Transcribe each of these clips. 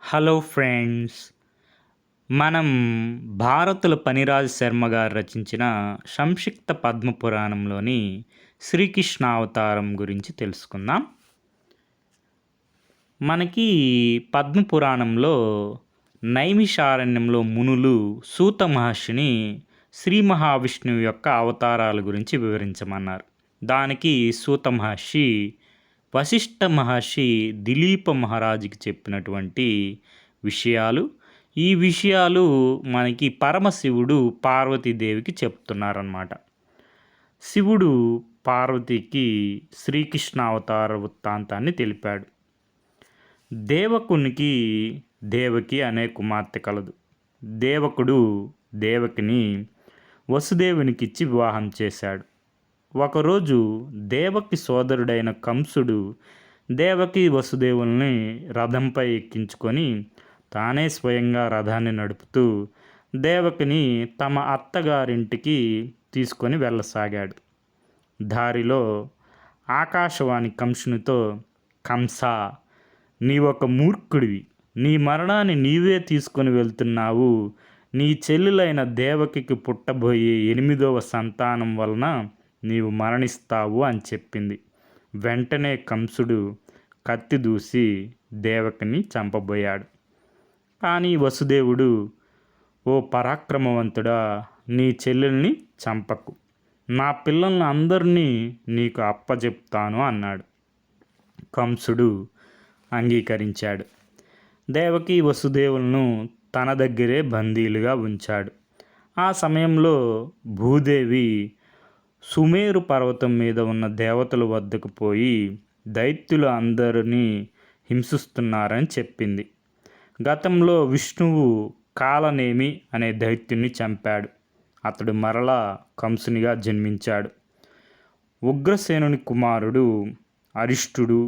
Hello friends. మనం భారతుల పనిరాజ్ శర్మ గారు రచించిన సంక్షిప్త పద్మపురాణంలోని శ్రీకృష్ణ అవతారం గురించి తెలుసుకుందాం. మనకి పద్మపురాణంలో నైమిషారణ్యంలో మునులు సూత మహర్షిని శ్రీ మహావిష్ణువు యొక్క అవతారాల గురించి వివరించమన్నారు. దానికి సూత మహర్షి వశిష్ఠ మహర్షి దిలీప మహారాజుకి చెప్పినటువంటి విషయాలు. ఈ విషయాలు మనకి పరమశివుడు పార్వతీదేవికి చెప్తున్నారన్నమాట. శివుడు పార్వతికి శ్రీకృష్ణ అవతార వృత్తాంతాన్ని తెలిపాడు. దేవకునికి దేవకి అనే కుమార్తె కలదు. దేవకుడు దేవకిని వసుదేవునికిచ్చి వివాహం చేశాడు. ఒకరోజు దేవకి సోదరుడైన కంసుడు దేవకి వసుదేవుల్ని రథంపై ఎక్కించుకొని తానే స్వయంగా రథాన్ని నడుపుతూ దేవకిని తమ అత్తగారింటికి తీసుకొని వెళ్ళసాగాడు. దారిలో ఆకాశవాణి కంసునితో, కంస, నీవొక మూర్ఖుడివి. నీ మరణాన్ని నీవే తీసుకొని వెళ్తున్నావు. నీ చెల్లెలైన దేవకికి పుట్టబోయే 8వ సంతానం వలన నీవు మరణిస్తావు అని చెప్పింది. వెంటనే కంసుడు కత్తి దూసి దేవకిని చంపబోయాడు. కానీ వసుదేవుడు, ఓ పరాక్రమవంతుడా, నీ చెల్లెల్ని చంపకు, నా పిల్లల్ని అందరినీ నీకు అప్పచెప్తాను అన్నాడు. కంసుడు అంగీకరించాడు. దేవకి వసుదేవులను తన దగ్గరే బందీలుగా ఉంచాడు. ఆ సమయంలో భూదేవి సుమేరు పర్వతం మీద ఉన్న దేవతల వద్దకు పోయి దైత్యులు అందరినీ హింసిస్తున్నారని చెప్పింది. గతంలో విష్ణువు కాలనేమి అనే దైత్యుని చంపాడు. అతడు మరలా కంసునిగా జన్మించాడు. ఉగ్రసేనుని కుమారుడు అరిష్టుడు,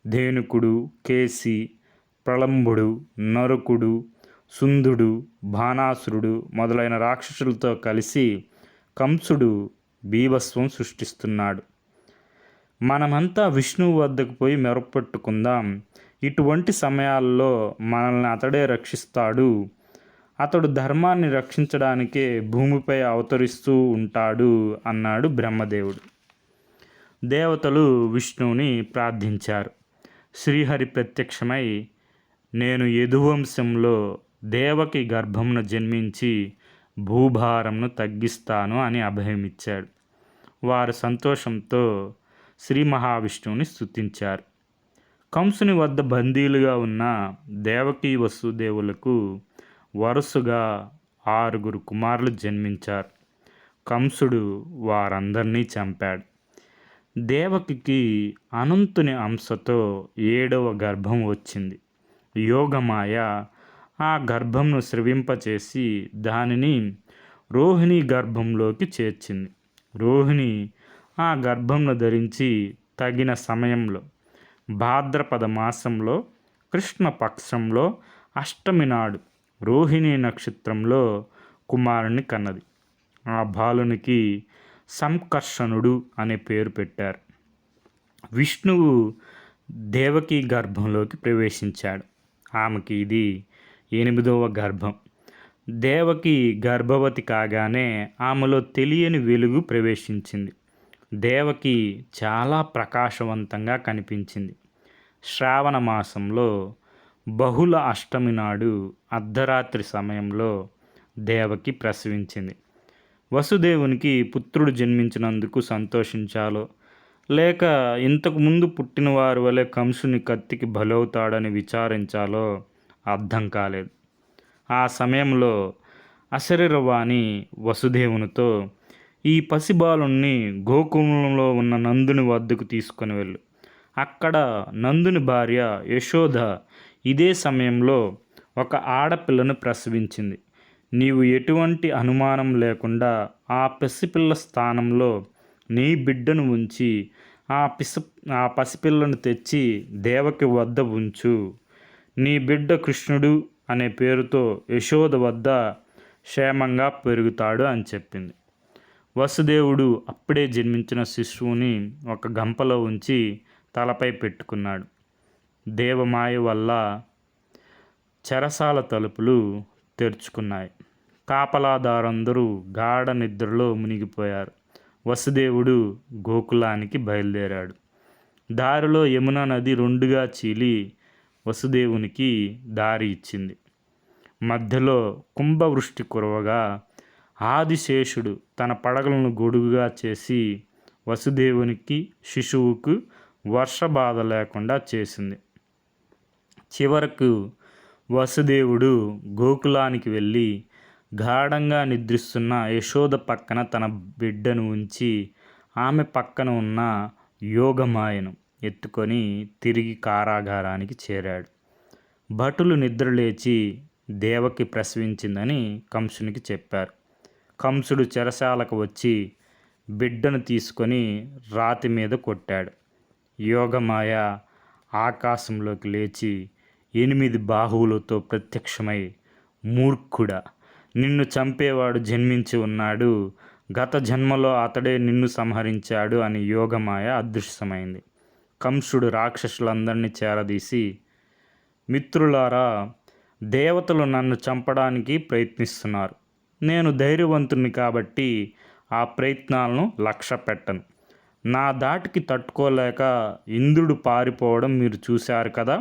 ధేనుకుడు, కేసి, ప్రళంబుడు, నరకుడు, సుందుడు, బాణాసురుడు మొదలైన రాక్షసులతో కలిసి కంసుడు బీభత్సం సృష్టిస్తున్నాడు. మనమంతా విష్ణువు వద్దకు పోయి మెరపెట్టుకుందాం. ఇటువంటి సమయాల్లో మనల్ని అతడే రక్షిస్తాడు. అతడు ధర్మాన్ని రక్షించడానికే భూమిపై అవతరిస్తూ ఉంటాడు అన్నాడు బ్రహ్మదేవుడు. దేవతలు విష్ణువుని ప్రార్థించారు. శ్రీహరి ప్రత్యక్షమై, నేను యదువంశంలో దేవకి గర్భమును జన్మించి భూభారంను తగ్గిస్తాను అని అభయమిచ్చాడు. వారు సంతోషంతో శ్రీ మహావిష్ణువుని స్తుతించారు. కంసుని వద్ద బందీలుగా ఉన్న దేవకి వసుదేవులకు వరుసగా 6 కుమారులు జన్మించారు. కంసుడు వారందరినీ చంపాడు. దేవకికి అనంతుని అంశతో 7వ గర్భం వచ్చింది. యోగమాయ ఆ గర్భంను స్రవింపచేసి దానిని రోహిణి గర్భంలోకి చేర్చింది. రోహిణి ఆ గర్భంను ధరించి తగిన సమయంలో భాద్రపద మాసంలో కృష్ణపక్షంలో అష్టమి నాడు రోహిణి నక్షత్రంలో కుమారుని కన్నది. ఆ బాలునికి సంకర్షణుడు అనే పేరు పెట్టారు. విష్ణువు దేవకి గర్భంలోకి ప్రవేశించాడు. ఆమెకి ఇది 8వ గర్భం. దేవకి గర్భవతి కాగానే ఆమెలో తెలియని వెలుగు ప్రవేశించింది. దేవకి చాలా ప్రకాశవంతంగా కనిపించింది. శ్రావణ మాసంలో బహుళ అష్టమి నాడు అర్ధరాత్రి సమయంలో దేవకి ప్రసవించింది. వసుదేవునికి పుత్రుడు జన్మించినందుకు సంతోషించాలో లేక ఇంతకుముందు పుట్టిన వారి వలె కంసుని కత్తికి బలవుతాడని విచారించాలో అర్థం కాలేదు. ఆ సమయంలో అశరీరవాణి వసుదేవునితో, ఈ పసిబాలుణ్ణి గోకులంలో ఉన్న నందుని వద్దకు తీసుకొని వెళ్ళు. అక్కడ నందుని భార్య యశోద ఇదే సమయంలో ఒక ఆడపిల్లను ప్రసవించింది. నీవు ఎటువంటి అనుమానం లేకుండా ఆ పసిపిల్ల స్థానంలో నీ బిడ్డను ఉంచి ఆ పసిపిల్లను తెచ్చి దేవకి వద్ద ఉంచు. నీ బిడ్డ కృష్ణుడు అనే పేరుతో యశోద వద్ద క్షేమంగా పెరుగుతాడు అని చెప్పింది. వసుదేవుడు అప్పుడే జన్మించిన శిశువుని ఒక గంపలో ఉంచి తలపై పెట్టుకున్నాడు. దేవమాయ వల్ల చెరసాల తలుపులు తెరుచుకున్నాయి. కాపలాదారందరూ గాఢ నిద్రలో మునిగిపోయారు. వసుదేవుడు గోకులానికి బయలుదేరాడు. దారిలో యమునా నది రెండుగా చీలి వసుదేవునికి దారి ఇచ్చింది. మధ్యలో కుంభవృష్టి కురవగా ఆదిశేషుడు తన పడగలను గొడుగుగా చేసి వసుదేవునికి శిశువుకు వర్షబాధ లేకుండా చేసింది. చివరకు వసుదేవుడు గోకులానికి వెళ్ళి గాఢంగా నిద్రిస్తున్న యశోద పక్కన తన బిడ్డను ఉంచి ఆమె పక్కన ఉన్న యోగమాయను ఎత్తుకొని తిరిగి కారాగారానికి చేరాడు. భటులు నిద్రలేచి దేవకి ప్రసవించిందని కంసునికి చెప్పారు. కంసుడు చెరసాలకు వచ్చి బిడ్డను తీసుకొని రాతి మీద కొట్టాడు. యోగమాయ ఆకాశంలోకి లేచి 8 బాహువులతో ప్రత్యక్షమై, మూర్ఖుడా, నిన్ను చంపేవాడు జన్మించి ఉన్నాడు, గత జన్మలో అతడే నిన్ను సంహరించాడు అని యోగమాయ అదృశ్యమైంది. కంసుడు రాక్షసులందరినీ చేరదీసి, మిత్రులారా, దేవతలు నన్ను చంపడానికి ప్రయత్నిస్తున్నారు. నేను ధైర్యవంతుణ్ణి కాబట్టి ఆ ప్రయత్నాలను లక్ష్య పెట్టను. నా దాటికి తట్టుకోలేక ఇంద్రుడు పారిపోవడం మీరు చూశారు కదా.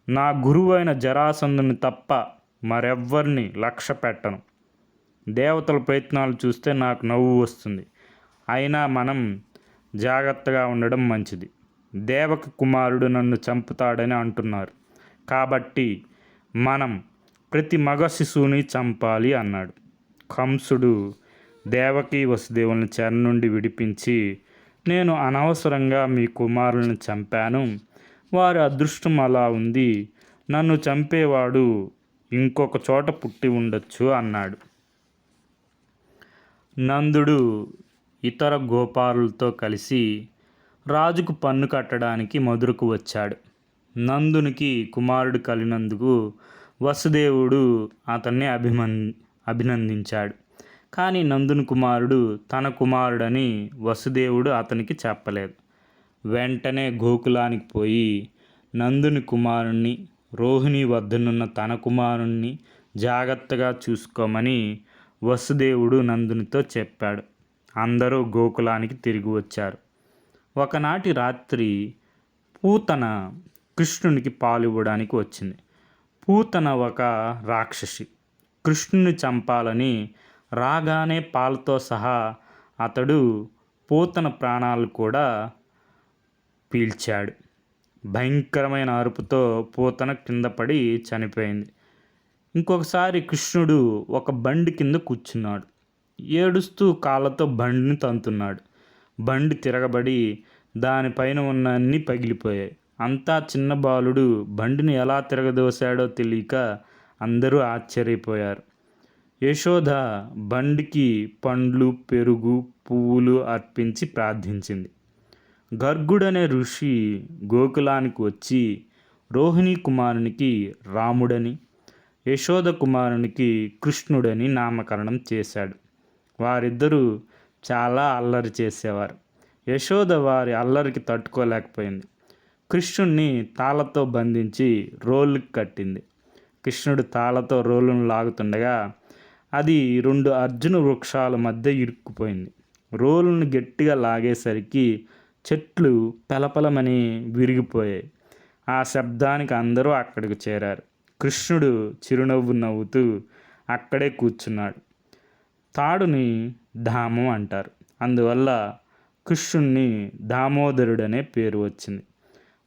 నా గురువైన జరాసంధుని తప్ప మరెవ్వరిని లక్ష్య పెట్టను. దేవతల ప్రయత్నాలు చూస్తే నాకు నవ్వు వస్తుంది. అయినా మనం జాగ్రత్తగా ఉండడం మంచిది. దేవకి కుమారుడు నన్ను చంపుతాడని అంటున్నారు కాబట్టి మనం ప్రతి మగ శిశువుని చంపాలి అన్నాడు. కంసుడు దేవకి వసుదేవులను చెర నుండి విడిపించి, నేను అనవసరంగా మీ కుమారులను చంపాను. వారి అదృష్టం అలా ఉంది. నన్ను చంపేవాడు ఇంకొక చోట పుట్టి ఉండొచ్చు అన్నాడు. నందుడు ఇతర గోపాలులతో కలిసి రాజుకు పన్ను కట్టడానికి మధురకు వచ్చాడు. నందునికి కుమారుడు కలిగినందుకు వసుదేవుడు అతన్ని అభినందించాడు. కానీ నందుని కుమారుడు తన కుమారుడని వసుదేవుడు అతనికి చెప్పలేదు. వెంటనే గోకులానికి పోయి నందుని కుమారుణ్ణి, రోహిణి వద్దనున్న తన కుమారుణ్ణి జాగ్రత్తగా చూసుకోమని వసుదేవుడు నందునితో చెప్పాడు. అందరూ గోకులానికి తిరిగి వచ్చారు. ఒకనాటి రాత్రి పూతన కృష్ణునికి పాలు ఇవ్వడానికి వచ్చింది. పూతన ఒక రాక్షసి. కృష్ణుని చంపాలని రాగానే పాలతో సహా అతడు పూతన ప్రాణాలు కూడా పీల్చాడు. భయంకరమైన అరుపుతో పూతన కింద పడి చనిపోయింది. ఇంకొకసారి కృష్ణుడు ఒక బండి కింద కూర్చున్నాడు. ఏడుస్తూ కాళ్ళతో బండిని తంతున్నాడు. బండి తిరగబడి దానిపైన ఉన్న అన్నీ పగిలిపోయాయి. అంతా చిన్న బాలుడు బండిని ఎలా తిరగదోశాడో తెలియక అందరూ ఆశ్చర్యపోయారు. యశోద బండికి పండ్లు, పెరుగు, పువ్వులు అర్పించి ప్రార్థించింది. గర్గుడనే ఋషి గోకులానికి వచ్చి రోహిణి కుమారునికి రాముడని, యశోద కుమారునికి కృష్ణుడని నామకరణం చేశాడు. వారిద్దరూ చాలా అల్లరి చేసేవారు. యశోద వారి అల్లరికి తట్టుకోలేకపోయింది. కృష్ణుణ్ణి తాళ్ళతో బంధించి రోలుకి కట్టింది. కృష్ణుడు తాళ్ళతో రోలును లాగుతుండగా అది 2 అర్జున వృక్షాల మధ్య ఇరుక్కుపోయింది. రోలును గట్టిగా లాగేసరికి చెట్లు పెలపలమని విరిగిపోయాయి. ఆ శబ్దానికి అందరూ అక్కడికి చేరారు. కృష్ణుడు చిరునవ్వు నవ్వుతూ అక్కడే కూర్చున్నాడు. తాడుని ధామం అంటారు. అందువల్ల కృష్ణుణ్ణి దామోదరుడనే పేరు వచ్చింది.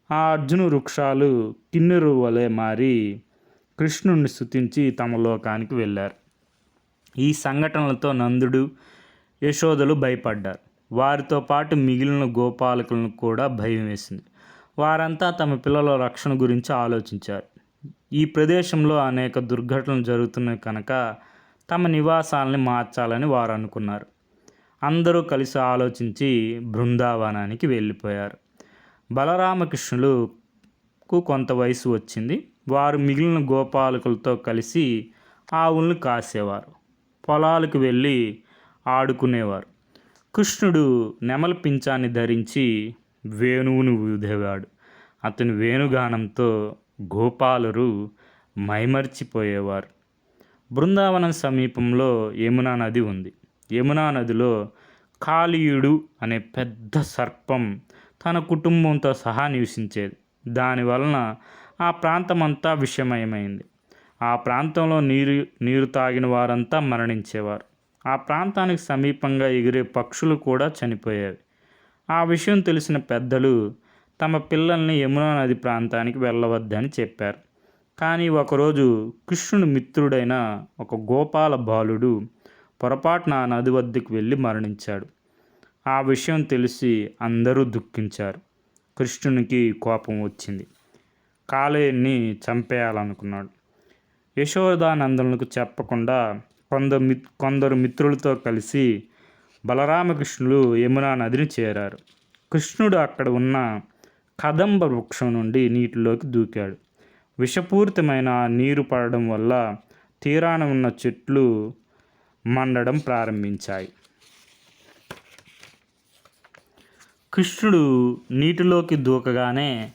ఆ అర్జున వృక్షాలు కిన్నెరు వలె మారి కృష్ణుణ్ణి స్తుతించి తమ లోకానికి వెళ్ళారు. ఈ సంఘటనలతో నందుడు, యశోదలు భయపడ్డారు. వారితో పాటు మిగిలిన గోపాలకులను కూడా భయం వేసింది. వారంతా తమ పిల్లల రక్షణ గురించి ఆలోచించారు. ఈ ప్రదేశంలో అనేక దుర్ఘటనలు జరుగుతున్నాయి కనుక తమ నివాసాలని మార్చాలని వారు అనుకున్నారు. అందరూ కలిసి ఆలోచించి బృందావనానికి వెళ్ళిపోయారు. బలరామకృష్ణులకు కొంత వయసు వచ్చింది. వారు మిగిలిన గోపాలకులతో కలిసి ఆవులను కాసేవారు. పొలాలకు వెళ్ళి ఆడుకునేవారు. కృష్ణుడు నెమలి పింఛాన్ని ధరించి వేణువును ఊదేవాడు. అతని వేణుగానంతో గోపాలురు మైమర్చిపోయేవారు. బృందావనం సమీపంలో యమునా నది ఉంది. యమునా నదిలో కాళీయుడు అనే పెద్ద సర్పం తన కుటుంబంతో సహా నివసించేది. దానివలన ఆ ప్రాంతమంతా విషమయమైంది. ఆ ప్రాంతంలో నీరు తాగిన వారంతా మరణించేవారు. ఆ ప్రాంతానికి సమీపంగా ఎగిరే పక్షులు కూడా చనిపోయేవి. ఆ విషయం తెలిసిన పెద్దలు తమ పిల్లల్ని యమునా నది ప్రాంతానికి వెళ్ళవద్దని చెప్పారు. కానీ ఒకరోజు కృష్ణుని మిత్రుడైన ఒక గోపాల బాలుడు పొరపాటున ఆ నది వద్దకు వెళ్ళి మరణించాడు. ఆ విషయం తెలిసి అందరూ దుఃఖించారు. కృష్ణునికి కోపం వచ్చింది. కాలేయుని చంపేయాలనుకున్నాడు. యశోదానందనులకు చెప్పకుండా కొందరు మిత్రులతో కలిసి బలరామకృష్ణులు యమునా నదిని చేరారు. కృష్ణుడు అక్కడ ఉన్న కదంబ వృక్షం నుండి నీటిలోకి దూకాడు. విషపూరితమైన నీరు పడడం వల్ల తీరాన ఉన్న చెట్లు మండడం ప్రారంభించాయి. కృష్ణుడు నీటిలోకి దూకగానే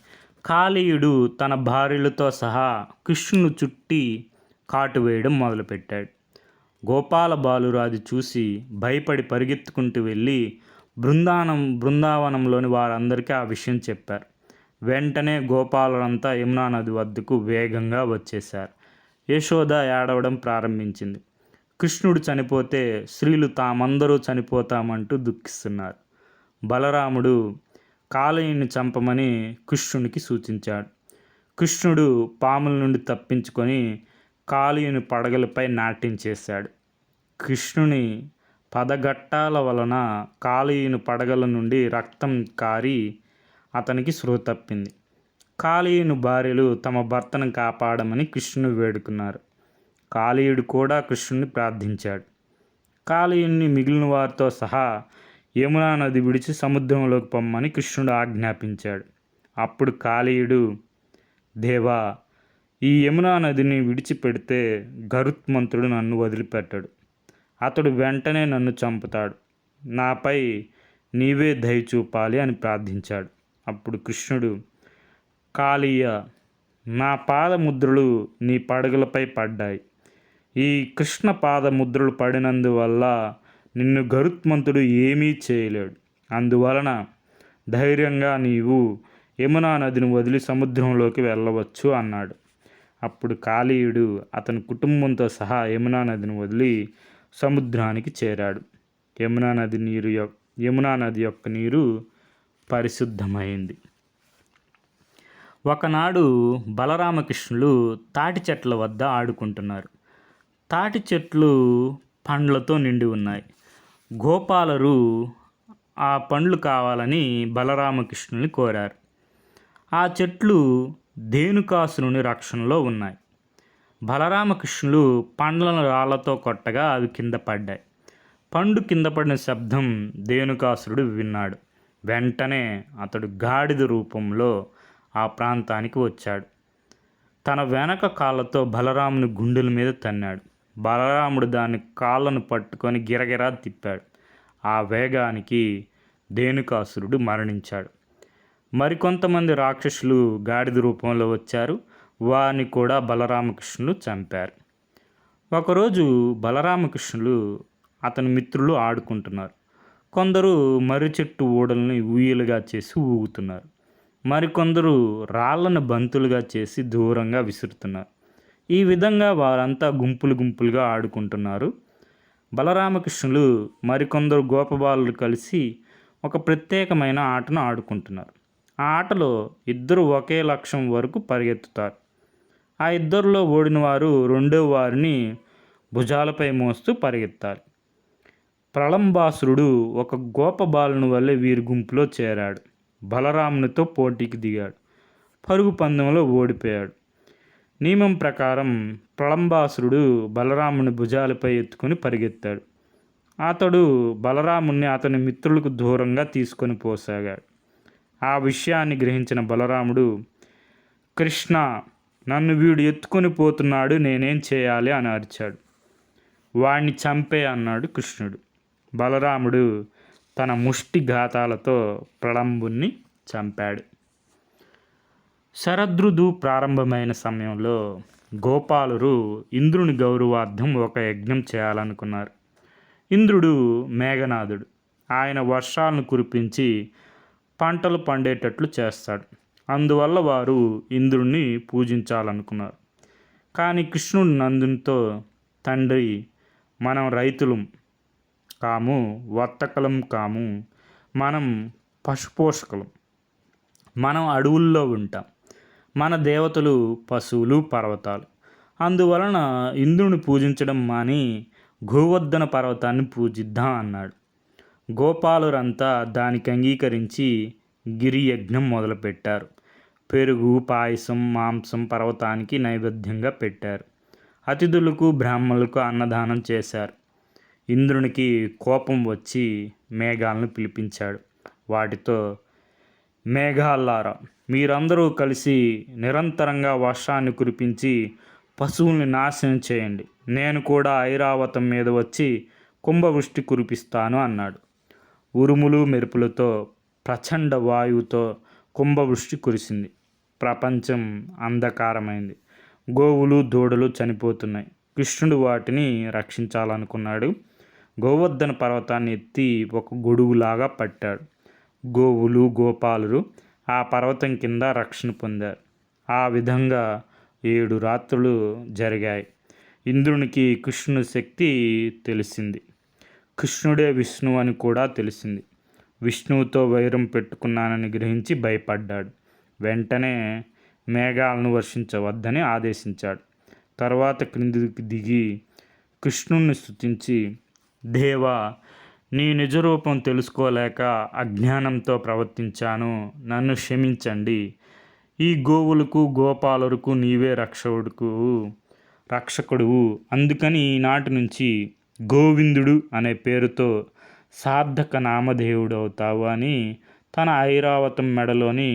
కాళీయుడు తన భార్యలతో సహా కృష్ణుని చుట్టి కాటు వేయడం మొదలుపెట్టాడు. గోపాల బాలురు అది చూసి భయపడి పరిగెత్తుకుంటూ వెళ్ళి బృందావనంలోని వారందరికీ ఆ విషయం చెప్పారు. వెంటనే గోపాలులంతా యమునా నది వద్దకు వేగంగా వచ్చేశారు. యశోద ఏడవడం ప్రారంభించింది. కృష్ణుడు చనిపోతే స్త్రీలు తామందరూ చనిపోతామంటూ దుఃఖిస్తున్నారు. బలరాముడు కాళీయుని చంపమని కృష్ణునికి సూచించాడు. కృష్ణుడు పాముల నుండి తప్పించుకొని కాళీయుని పడగలపై నాట్యం చేశాడు. కృష్ణుని పదఘట్టాల వలన కాళీయుని పడగల నుండి రక్తం కారి అతనికి స్పృహ తప్పింది. కాళీయుని భార్యలు తమ భర్తను కాపాడమని కృష్ణుని వేడుకున్నారు. కాళీయుడు కూడా కృష్ణుని ప్రార్థించాడు. కాళీయుని మిగిలిన వారితో సహా యమునా నది విడిచి సముద్రంలోకి పొమ్మని కృష్ణుడు ఆజ్ఞాపించాడు. అప్పుడు కాళీయుడు, దేవా, ఈ యమునా నదిని విడిచిపెడితే గరుత్మంతుడు నన్ను వదిలిపెట్టడు. అతడు వెంటనే నన్ను చంపుతాడు. నాపై నీవే దయ చూపాలి అని ప్రార్థించాడు. అప్పుడు కృష్ణుడు, కాళీయ, నా పాదముద్రలు నీ పడగలపై పడ్డాయి. ఈ కృష్ణ పాదముద్రలు పడినందువల్ల నిన్ను గరుత్మంతుడు ఏమీ చేయలేడు. అందువలన ధైర్యంగా నీవు యమునా నదిని వదిలి సముద్రంలోకి వెళ్ళవచ్చు అన్నాడు. అప్పుడు కాళీయుడు అతని కుటుంబంతో సహా యమునా నదిని వదిలి సముద్రానికి చేరాడు. యమునా నది యొక్క నీరు పరిశుద్ధమైంది. ఒకనాడు బలరామకృష్ణులు తాటి చెట్ల వద్ద ఆడుకుంటున్నారు. తాటి చెట్లు పండ్లతో నిండి ఉన్నాయి. గోపాలరు ఆ పండ్లు కావాలని బలరామకృష్ణుని కోరారు. ఆ చెట్లు ధేనుకాసురుని రక్షణలో ఉన్నాయి. బలరామకృష్ణులు పండ్లను రాళ్లతో కొట్టగా అవి కింద పడ్డాయి. పండు కింద పడిన శబ్దం ధేనుకాసురుడు విన్నాడు. వెంటనే అతడు గాడిద రూపంలో ఆ ప్రాంతానికి వచ్చాడు. తన వెనక కాళ్ళతో బలరాముని గుండెల మీద తన్నాడు. బలరాముడు దాని కాళ్ళను పట్టుకొని గిరగిరా తిప్పాడు. ఆ వేగానికి ధేనుకాసురుడు మరణించాడు. మరికొంతమంది రాక్షసులు గాడిద రూపంలో వచ్చారు. వారిని కూడా బలరామకృష్ణులు చంపారు. ఒకరోజు బలరామకృష్ణులు అతని మిత్రులు ఆడుకుంటున్నారు. కొందరు మర్రి చెట్టు ఊడల్ని ఊయలుగా చేసి ఊగుతున్నారు. మరికొందరు రాళ్లను బంతులుగా చేసి దూరంగా విసురుతున్నారు. ఈ విధంగా వారంతా గుంపులుగా ఆడుకుంటున్నారు. బలరామకృష్ణులు మరికొందరు గోపబాలులు కలిసి ఒక ప్రత్యేకమైన ఆటను ఆడుకుంటున్నారు. ఆ ఆటలో ఇద్దరు ఒకే లక్ష్యం వరకు పరిగెత్తుతారు. ఆ ఇద్దరిలో ఓడిన వారు రెండవ వారిని భుజాలపై మోస్తూ పరిగెత్తాలి. ప్రళంబాసురుడు ఒక గోపబాలుని వల్లే వీరి గుంపులో చేరాడు. బలరామునితో పోటీకి దిగాడు. పరుగు పందెంలో ఓడిపోయాడు. నియమం ప్రకారం ప్రళంబాసురుడు బలరాముని భుజాలపై ఎత్తుకొని పరిగెత్తాడు. అతడు బలరాముణ్ణి అతని మిత్రులకు దూరంగా తీసుకొని పోసాగాడు. ఆ విషయాన్ని గ్రహించిన బలరాముడు, కృష్ణ, నన్ను వీడు ఎత్తుకొని పోతున్నాడు, నేనేం చేయాలి అని అరిచాడు. వాణ్ణి చంపే అన్నాడు కృష్ణుడు. బలరాముడు తన ముష్టి ఘాతాలతో ప్రళంబుణ్ణి చంపాడు. శరదృతువు ప్రారంభమైన సమయంలో గోపాలురు ఇంద్రుని గౌరవార్థం ఒక యజ్ఞం చేయాలనుకున్నారు. ఇంద్రుడు మేఘనాథుడు. ఆయన వర్షాలను కురిపించి పంటలు పండేటట్లు చేస్తాడు. అందువల్ల వారు ఇంద్రుణ్ణి పూజించాలనుకున్నారు. కానీ కృష్ణుడు నందునితో, తండ్రి, మనం రైతులం కాము, వర్తకలం కాము, మనం పశుపోషకులం, మనం అడవుల్లో ఉంటాం, మన దేవతలు పశువులు, పర్వతాలు. అందువలన ఇంద్రుని పూజించడం మాని గోవర్ధన పర్వతాన్ని పూజిద్దాం అన్నాడు. గోపాలురంతా దానికి అంగీకరించి గిరియజ్ఞం మొదలుపెట్టారు. పెరుగు, పాయసం, మాంసం పర్వతానికి నైవేద్యంగా పెట్టారు. అతిథులకు, బ్రాహ్మణులకు అన్నదానం చేశారు. ఇంద్రునికి కోపం వచ్చి మేఘాలను పిలిపించాడు. వాటితో, మేఘాల్లారా, మీరందరూ కలిసి నిరంతరంగా వర్షాన్ని కురిపించి పశువుల్ని నాశనం చేయండి. నేను కూడా ఐరావతం మీద వచ్చి కుంభవృష్టి కురిపిస్తాను అన్నాడు. ఉరుములు మెరుపులతో, ప్రచండ వాయువుతో కుంభవృష్టి కురిసింది. ప్రపంచం అంధకారమైంది. గోవులు, దూడలు చనిపోతున్నాయి. కృష్ణుడు వాటిని రక్షించాలనుకున్నాడు. గోవర్ధన పర్వతాన్ని ఎత్తి ఒక గొడుగులాగా పట్టాడు. గోవులు, గోపాలురు ఆ పర్వతం కింద రక్షణ పొందారు. ఆ విధంగా 7 రాత్రులు జరిగాయి. ఇంద్రునికి కృష్ణుని శక్తి తెలిసింది. కృష్ణుడే విష్ణువు అని కూడా తెలిసింది. విష్ణువుతో వైరం పెట్టుకున్నానని గ్రహించి భయపడ్డాడు. వెంటనే మేఘాలను వర్షించవద్దని ఆదేశించాడు. తర్వాత క్రిందికి దిగి కృష్ణుణ్ణి స్తుతించి, దేవా, నీ నిజరూపం తెలుసుకోలేక అజ్ఞానంతో ప్రవర్తించాను, నన్ను క్షమించండి. ఈ గోవులకు, గోపాలులకు నీవే రక్షకుడువు. అందుకని ఈనాటి నుంచి గోవిందుడు అనే పేరుతో సార్థక నామధేయుడవుతావు అని తన ఐరావతం మెడలోని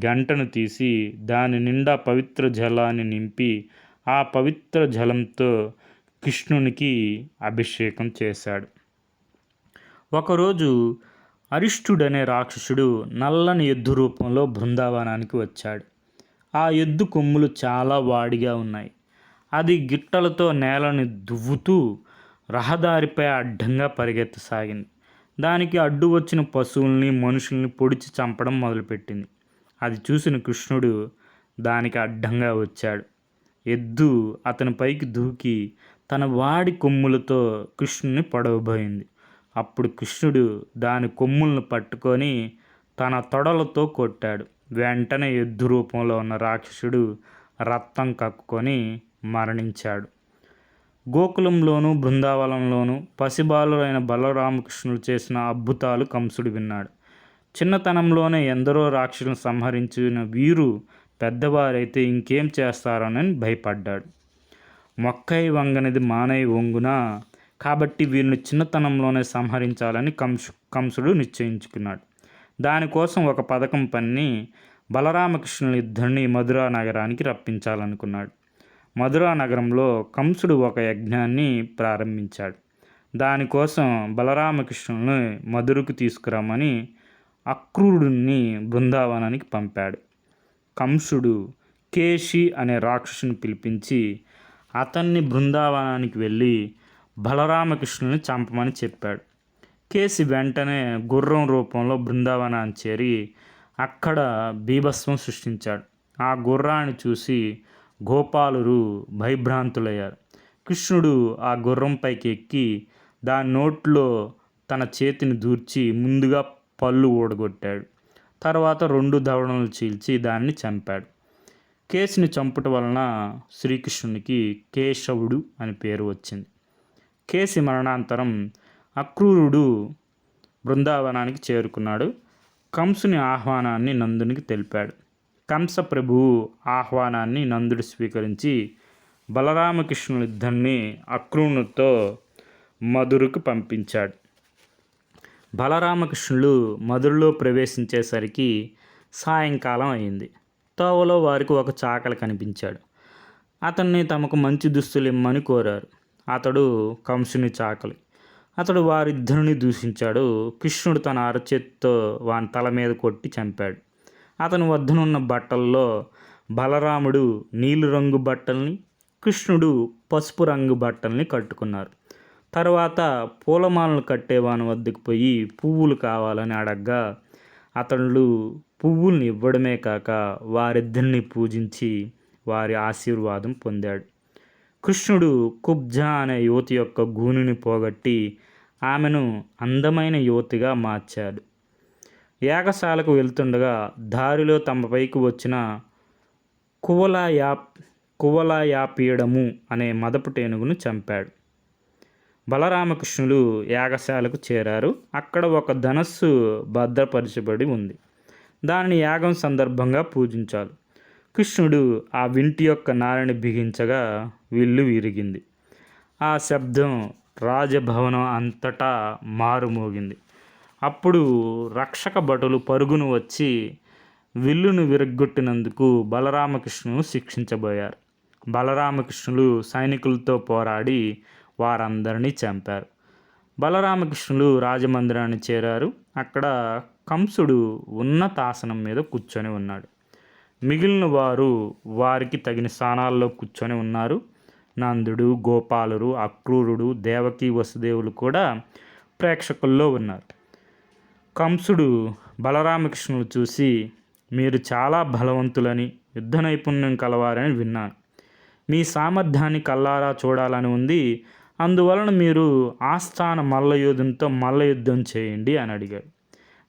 గంటను తీసి దాని నిండా పవిత్ర జలాన్ని నింపి ఆ పవిత్ర జలంతో కృష్ణునికి అభిషేకం చేశాడు. ఒకరోజు అరిష్టుడనే రాక్షసుడు నల్లని ఎద్దు రూపంలో బృందావనానికి వచ్చాడు. ఆ ఎద్దు కొమ్ములు చాలా వాడిగా ఉన్నాయి. అది గిట్టలతో నేలని దువ్వుతూ రహదారిపై అడ్డంగా పరిగెత్తసాగింది. దానికి అడ్డు వచ్చిన పశువుల్ని, మనుషుల్ని పొడిచి చంపడం మొదలుపెట్టింది. అది చూసిన కృష్ణుడు దానికి అడ్డంగా వచ్చాడు. ఎద్దు అతని పైకి దూకి తన వాడి కొమ్ములతో కృష్ణుని పొడవబోయింది. అప్పుడు కృష్ణుడు దాని కొమ్ములను పట్టుకొని తన తొడలతో కొట్టాడు. వెంటనే ఎద్దు రూపంలో ఉన్న రాక్షసుడు రక్తం కక్కుకొని మరణించాడు. గోకులంలోనూ, బృందావనంలోనూ పసిబాలురైన బలరామకృష్ణులు చేసిన అద్భుతాలు కంసుడు విన్నాడు. చిన్నతనంలోనే ఎందరో రాక్షసులను సంహరించిన వీరు పెద్దవారైతే ఇంకేం చేస్తారోనని భయపడ్డాడు. మొక్కై వంగనిది మానై వంగునా, కాబట్టి వీరిని చిన్నతనంలోనే సంహరించాలని కంసుడు నిశ్చయించుకున్నాడు. దానికోసం ఒక పథకం పన్ని బలరామకృష్ణుల ఇద్దరిని మధురా నగరానికి రప్పించాలనుకున్నాడు. మధురా నగరంలో కంసుడు ఒక యజ్ఞాన్ని ప్రారంభించాడు. దానికోసం బలరామకృష్ణులను మధురకు తీసుకురమ్మని అక్రూరుడిని బృందావనానికి పంపాడు. కంసుడు కేశి అనే రాక్షసుని పిలిపించి అతన్ని బృందావనానికి వెళ్ళి బలరామకృష్ణుని చంపమని చెప్పాడు. కేసి వెంటనే గుర్రం రూపంలో బృందావనాన్ని చేరి అక్కడ బీభత్సం సృష్టించాడు. ఆ గుర్రాన్ని చూసి గోపాలురు భయభ్రాంతులయ్యారు. కృష్ణుడు ఆ గుర్రంపైకి ఎక్కి దాని నోట్లో తన చేతిని దూర్చి ముందుగా పళ్ళు ఊడగొట్టాడు. తర్వాత 2 దవడలను చీల్చి దాన్ని చంపాడు. కేసిని చంపుట వలన శ్రీకృష్ణునికి కేశవుడు అని పేరు వచ్చింది. కేసి మరణాంతరం అక్రూరుడు బృందావనానికి చేరుకున్నాడు. కంసుని ఆహ్వానాన్ని నందునికి తెలిపాడు. కంస ప్రభువు ఆహ్వానాన్ని నందుడు స్వీకరించి బలరామకృష్ణులిద్దరినీ అక్రూరునితో మధురకు పంపించాడు. బలరామకృష్ణులు మధురలో ప్రవేశించేసరికి సాయంకాలం అయింది. తోవలో వారికి ఒక చాకలి కనిపించాడు. అతన్ని తమకు మంచి దుస్తులు ఇమ్మని కోరారు. అతడు కంసుని చాకలి. అతడు వారిద్దరిని దూషించాడు. కృష్ణుడు తన అరచేతితో వాని తల మీద కొట్టి చంపాడు. అతని వద్దనున్న బట్టల్లో బలరాముడు నీలి రంగు బట్టల్ని, కృష్ణుడు పసుపు రంగు బట్టల్ని కట్టుకున్నారు. తర్వాత పూలమాలలు కట్టేవాని వద్దకు పోయి పువ్వులు కావాలని అడగ్గా అతడు పువ్వుల్ని ఇవ్వడమే కాక వారిద్దరిని పూజించి వారి ఆశీర్వాదం పొందాడు. కృష్ణుడు కుబ్జా అనే యువతి యొక్క గూనిని పోగొట్టి ఆమెను అందమైన యువతిగా మార్చాడు. యాగశాలకు వెళ్తుండగా దారిలో తమపైకి వచ్చిన కువలయాపీడము అనే మదపు టేనుగును చంపాడు. బలరామకృష్ణులు యాగశాలకు చేరారు. అక్కడ ఒక ధనస్సు భద్రపరచబడి ఉంది. దానిని యాగం సందర్భంగా పూజించాలి. కృష్ణుడు ఆ వింటి యొక్క నారని బిగించగా విల్లు విరిగింది. ఆ శబ్దం రాజభవనం అంతటా మారుమోగింది. అప్పుడు రక్షక భటులు పరుగును వచ్చి విల్లును విరగ్గొట్టినందుకు బలరామకృష్ణును శిక్షించబోయారు. బలరామకృష్ణులు సైనికులతో పోరాడి వారందరినీ చంపారు. బలరామకృష్ణులు రాజమందిరాన్ని చేరారు. అక్కడ కంసుడు ఉన్నతాసనం మీద కూర్చొని ఉన్నాడు. మిగిలిన వారు వారికి తగిన స్థానాల్లో కూర్చొని ఉన్నారు. నందుడు, గోపాలుడు, అక్రూరుడు, దేవకి, వసుదేవులు కూడా ప్రేక్షకుల్లో ఉన్నారు. కంసుడు బలరామకృష్ణులు చూసి, మీరు చాలా బలవంతులని, యుద్ధ నైపుణ్యం కలవారని విన్నాను. మీ సామర్థ్యాన్ని కల్లారా చూడాలని ఉంది. అందువలన మీరు ఆస్థాన మల్లయోధునితో మల్లయుద్ధం చేయండి అని అడిగాడు.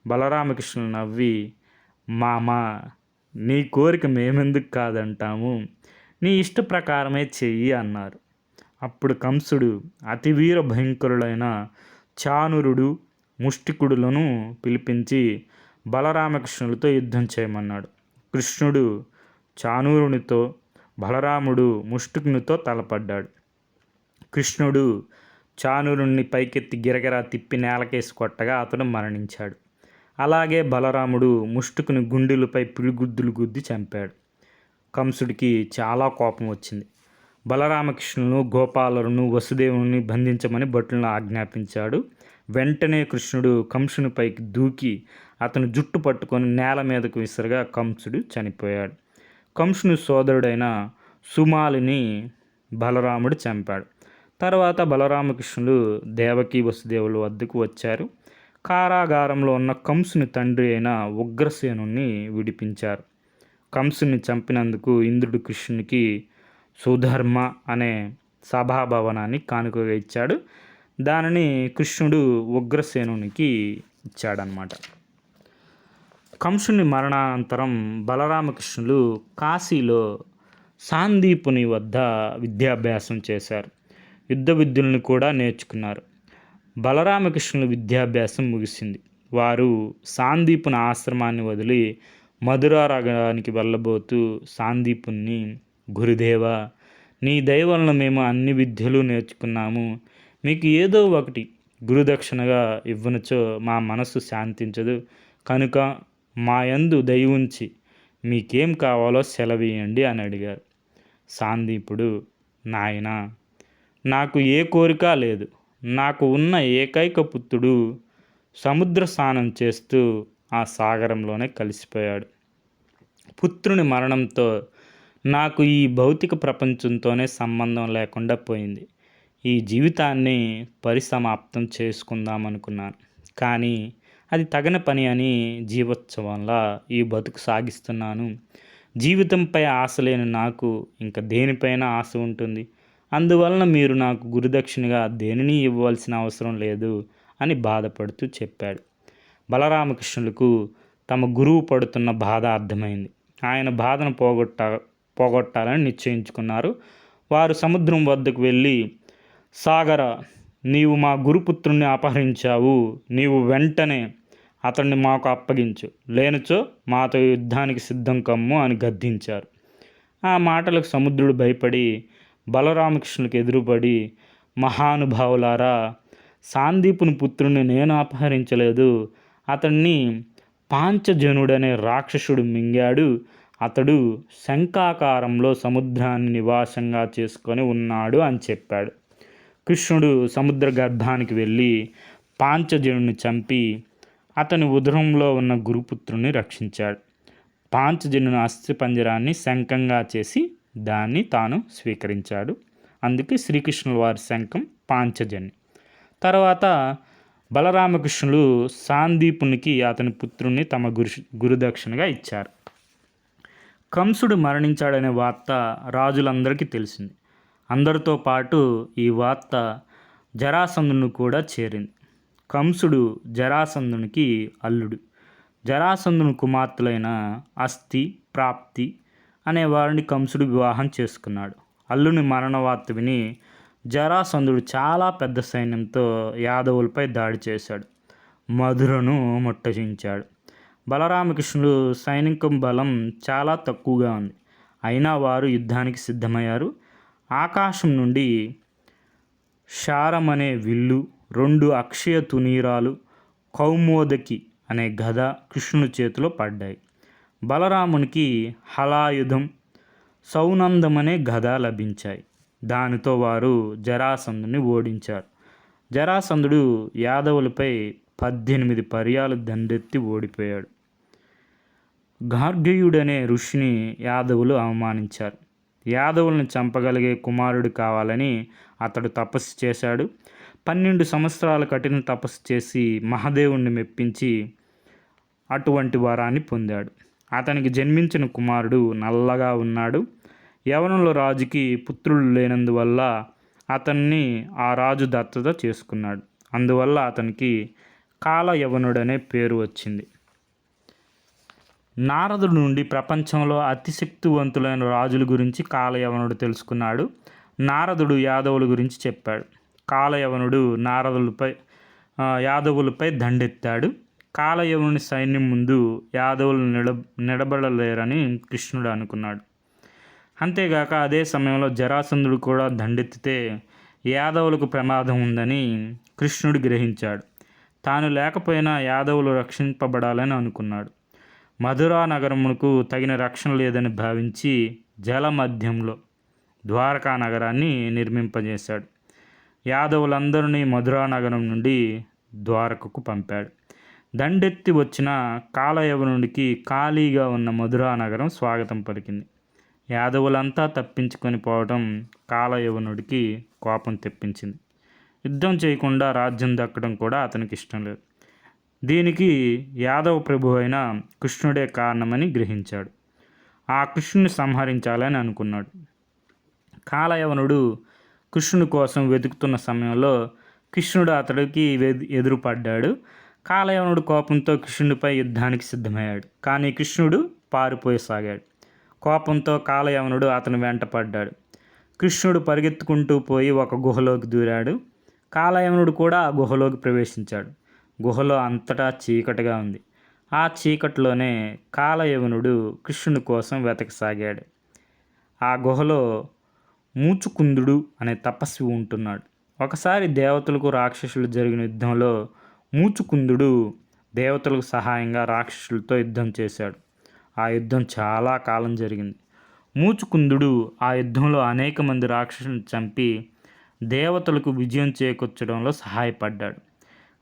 బలరామకృష్ణులు నవ్వి, మామా, నీ కోరిక మేమెందుకు కాదంటాము, నీ ఇష్ట ప్రకారమే చెయ్యి అన్నారు. అప్పుడు కంసుడు అతివీర భయంకరులైన చానురుడు, ముష్టికుడులను పిలిపించి బలరామకృష్ణులతో యుద్ధం చేయమన్నాడు. కృష్ణుడు చానూరునితో, బలరాముడు ముష్టికునితో తలపడ్డాడు. కృష్ణుడు చానూరుణ్ణి పైకెత్తి గిరగిరా తిప్పి నేలకేసి కొట్టగా అతడు మరణించాడు. అలాగే బలరాముడు ముష్టికుని గుండెలపై పిడిగుద్దులు గుద్ది చంపాడు. కంసుడికి చాలా కోపం వచ్చింది. బలరామకృష్ణులను, గోపాలులను, వసుదేవుని బంధించమని భటులను ఆజ్ఞాపించాడు. వెంటనే కృష్ణుడు కంసునిపైకి దూకి అతను జుట్టు పట్టుకొని నేల మీదకు విసరగా కంసుడు చనిపోయాడు. కంసుని సోదరుడైన సుమాలిని బలరాముడు చంపాడు. తర్వాత బలరామకృష్ణులు దేవకి, వసుదేవుల వద్దకు వచ్చారు. కారాగారంలో ఉన్న కంసుని తండ్రి అయిన ఉగ్రసేనుని విడిపించారు. కంసుని చంపినందుకు ఇంద్రుడు కృష్ణునికి సుధర్మ అనే సభాభవనాన్ని కానుకగా ఇచ్చాడు. దానిని కృష్ణుడు ఉగ్రసేనునికి ఇచ్చాడనమాట. కంసుని మరణానంతరం బలరామకృష్ణులు కాశీలో సాందీపుని వద్ద విద్యాభ్యాసం చేశారు. యుద్ధ విద్యలను కూడా నేర్చుకున్నారు. బలరామకృష్ణుల విద్యాభ్యాసం ముగిసింది. వారు సాందీపుని ఆశ్రమాన్ని వదిలి మధురారాగానికి వెళ్ళబోతూ సాందీపుని, గురుదేవా, నీ దయ వలన మేము అన్ని విద్యలు నేర్చుకున్నాము. మీకు ఏదో ఒకటి గురుదక్షిణగా ఇవ్వనుచో మా మనస్సు శాంతించదు. కనుక మా యందు దయ ఉంచి మీకేం కావాలో సెలవీయండి అని అడిగారు. సాందీపుడు, నాయనా, నాకు ఏ కోరిక లేదు. నాకు ఉన్న ఏకైక పుత్రుడు సముద్ర స్నానం చేస్తూ ఆ సాగరంలోనే కలిసిపోయాడు. పుత్రుని మరణంతో నాకు ఈ భౌతిక ప్రపంచంతోనే సంబంధం లేకుండా పోయింది. ఈ జీవితాన్ని పరిసమాప్తం చేసుకుందామనుకున్నాను. కానీ అది తగిన పని అని జీవోత్సవంలా ఈ బతుకు సాగిస్తున్నాను. జీవితంపై ఆశ లేని నాకు ఇంకా దేనిపైన ఆశ ఉంటుంది? అందువలన మీరు నాకు గురుదక్షిణగా దేనిని ఇవ్వవలసిన అవసరం లేదు అని బాధపడుతూ చెప్పాడు. బలరామకృష్ణులకు తమ గురువు పడుతున్న బాధ అర్థమైంది. ఆయన బాధను పోగొట్టాలని నిశ్చయించుకున్నారు. వారు సముద్రం వద్దకు వెళ్ళి, సాగర, నీవు మా గురుపుత్రుణ్ణి అపహరించావు. నీవు వెంటనే అతన్ని మాకు అప్పగించు, లేనిచో మాతో యుద్ధానికి సిద్ధం కమ్ము అని గద్దించారు. ఆ మాటలకు సముద్రుడు భయపడి బలరామకృష్ణులకు ఎదురుపడి, మహానుభావులారా, సాందీపుని పుత్రుని నేను అపహరించలేదు. అతన్ని పాంచజనుడనే రాక్షసుడు మింగాడు. అతడు శంఖాకారంలో సముద్రాన్ని నివాసంగా చేసుకొని ఉన్నాడు అని చెప్పాడు. కృష్ణుడు సముద్ర గర్భానికి వెళ్ళి పాంచజనుడిని చంపి అతని ఉదరంలో ఉన్న గురుపుత్రుని రక్షించాడు. పాంచజనుని అస్థిపంజరాన్ని శంఖంగా చేసి దాన్ని తాను స్వీకరించాడు. అందుకే శ్రీకృష్ణుల వారి శంఖం పాంచజన్యం. తర్వాత బలరామకృష్ణులు సాందీపునికి అతని పుత్రుణ్ణి తమ గురుదక్షిణగా ఇచ్చారు. కంసుడు మరణించాడనే వార్త రాజులందరికీ తెలిసింది. అందరితో పాటు ఈ వార్త జరాసంధుని కూడా చేరింది. కంసుడు జరాసంధునికి అల్లుడు. జరాసంధుని కుమార్తెలైన అస్థి, ప్రాప్తి అనే వారిని కంసుడు వివాహం చేసుకున్నాడు. అల్లుని మరణ వార్త విని జరాసంధుడు చాలా పెద్ద సైన్యంతో యాదవులపై దాడి చేశాడు. మధురను ముట్టడించాడు. బలరామకృష్ణులు సైనికం బలం చాలా తక్కువగా ఉంది. అయినా వారు యుద్ధానికి సిద్ధమయ్యారు. ఆకాశం నుండి శారం అనే విల్లు, 2 అక్షయ తునీరాలు, కౌమోదకి అనే గద కృష్ణుని చేతిలో పడ్డాయి. బలరామునికి హలాయుధం, సౌనందం అనే గద లభించాయి. దానితో వారు జరాసంధుని ఓడించారు. జరాసంధుడు యాదవులపై 18 పర్యాలు దండెత్తి ఓడిపోయాడు. గార్గేయుడనే ఋషిని యాదవులు అవమానించారు. యాదవులను చంపగలిగే కుమారుడు కావాలని అతడు తపస్సు చేశాడు. 12 సంవత్సరాల కఠిన తపస్సు చేసి మహాదేవుణ్ణి మెప్పించి అటువంటి వరాన్ని పొందాడు. అతనికి జన్మించిన కుమారుడు నల్లగా ఉన్నాడు. యవనంలో రాజుకి పుత్రులు లేనందువల్ల అతన్ని ఆ రాజు దత్తత చేసుకున్నాడు. అందువల్ల అతనికి కాలయవనుడనే పేరు వచ్చింది. నారదుడి నుండి ప్రపంచంలో అతి శక్తివంతులైన రాజుల గురించి కాలయవనుడు తెలుసుకున్నాడు. నారదుడు యాదవుల గురించి చెప్పాడు. కాలయవనుడు యాదవులపై దండెత్తాడు. కాలయవనుని సైన్యం ముందు యాదవులు నిలబడలేరని కృష్ణుడు అనుకున్నాడు. అంతేగాక అదే సమయంలో జరాసంధుడు కూడా దండెత్తితే యాదవులకు ప్రమాదం ఉందని కృష్ణుడు గ్రహించాడు. తాను లేకపోయినా యాదవులు రక్షింపబడాలని అనుకున్నాడు. మధురా నగరమునకు తగిన రక్షణ లేదని భావించి జల మధ్యంలో ద్వారకా నగరాన్ని నిర్మింపజేశాడు. యాదవులందరినీ మధురా నగరం నుండి ద్వారకకు పంపాడు. దండెత్తి వచ్చిన కాలయవనుడికి ఖాళీగా ఉన్న మధురా నగరం స్వాగతం పలికింది. యాదవులంతా తప్పించుకొని పోవడం కాలయవనుడికి కోపం తెప్పించింది. యుద్ధం చేయకుండా రాజ్యం దక్కడం కూడా అతనికి ఇష్టం లేదు. దీనికి యాదవ ప్రభు అయిన కృష్ణుడే కారణమని గ్రహించాడు. ఆ కృష్ణుని సంహరించాలని అనుకున్నాడు. కాలయవనుడు కృష్ణుని కోసం వెతుకుతున్న సమయంలో కృష్ణుడు అతడికి ఎదురుపడ్డాడు. కాలయవనుడు కోపంతో కృష్ణుడిపై యుద్ధానికి సిద్ధమయ్యాడు. కానీ కృష్ణుడు పారిపోసాగాడు. కోపంతో కాలయవనుడు అతని వెంట పడ్డాడు. కృష్ణుడు పరిగెత్తుకుంటూ పోయి ఒక గుహలోకి దూరాడు. కాలయవనుడు కూడా ఆ గుహలోకి ప్రవేశించాడు. గుహలో అంతటా చీకటిగా ఉంది. ఆ చీకటిలోనే కాలయవనుడు కృష్ణుని కోసం వెతకసాగాడు. ఆ గుహలో మూచుకుందుడు అనే తపస్వి ఉంటున్నాడు. ఒకసారి దేవతలకు రాక్షసులు జరిగిన యుద్ధంలో మూచుకుందుడు దేవతలకు సహాయంగా రాక్షసులతో యుద్ధం చేశాడు. ఆ యుద్ధం చాలా కాలం జరిగింది. మూచుకుందుడు ఆ యుద్ధంలో అనేక మంది రాక్షసులను చంపి దేవతలకు విజయం చేకూర్చడంలో సహాయపడ్డాడు.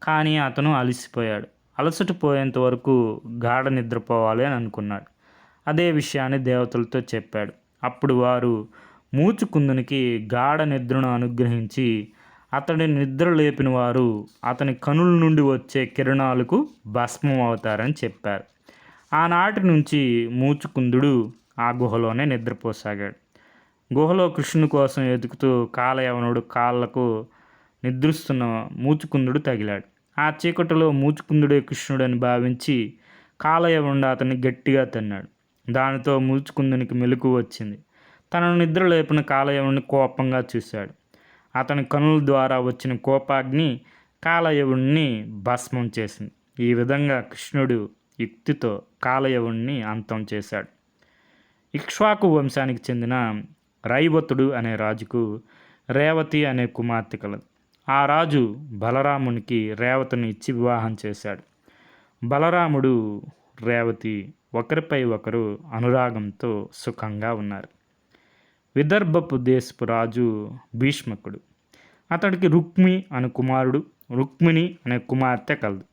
కానీ అతను అలసిపోయాడు. అలసట పోయేంత వరకు గాఢ నిద్రపోవాలి అని అనుకున్నాడు. అదే విషయాన్ని దేవతలతో చెప్పాడు. అప్పుడు వారు మూచుకుందునికి గాఢ నిద్రను అనుగ్రహించి అతడిని నిద్ర లేపిన వారు అతని కనుల నుండి వచ్చే కిరణాలకు భస్మం అవుతారని చెప్పారు. ఆనాటి నుంచి మూచుకుందుడు ఆ గుహలోనే నిద్రపోసాగాడు. గుహలో కృష్ణుని కోసం ఎదుగుతూ కాలయవనుడు కాళ్లకు నిద్రిస్తున్న మూచుకుందుడు తగిలాడు. ఆ చీకటిలో మూచుకుందుడే కృష్ణుడని భావించి కాలయవనుడు అతన్ని గట్టిగా తన్నాడు. దానితో మూచుకుందునికి మెలకువ వచ్చింది. తనను నిద్ర లేపిన కాలయవనుని కోపంగా చూశాడు. అతని కనుల ద్వారా వచ్చిన కోపాగ్ని కాలయవనుని భస్మం చేసింది. ఈ విధంగా కృష్ణుడు యుక్తితో కాలయవనుని అంతం చేశాడు. ఇక్ష్వాకు వంశానికి చెందిన రైవతుడు అనే రాజుకు రేవతి అనే కుమార్తె కలదు. ఆ రాజు బలరామునికి రేవతిని ఇచ్చి వివాహం చేశాడు. బలరాముడు, రేవతి ఒకరిపై ఒకరు అనురాగంతో సుఖంగా ఉన్నారు. విదర్భపు దేశపు రాజు భీష్మకుడు. అతడికి రుక్మి అనే కుమారుడు, రుక్మిణి అనే కుమార్తె కలదు.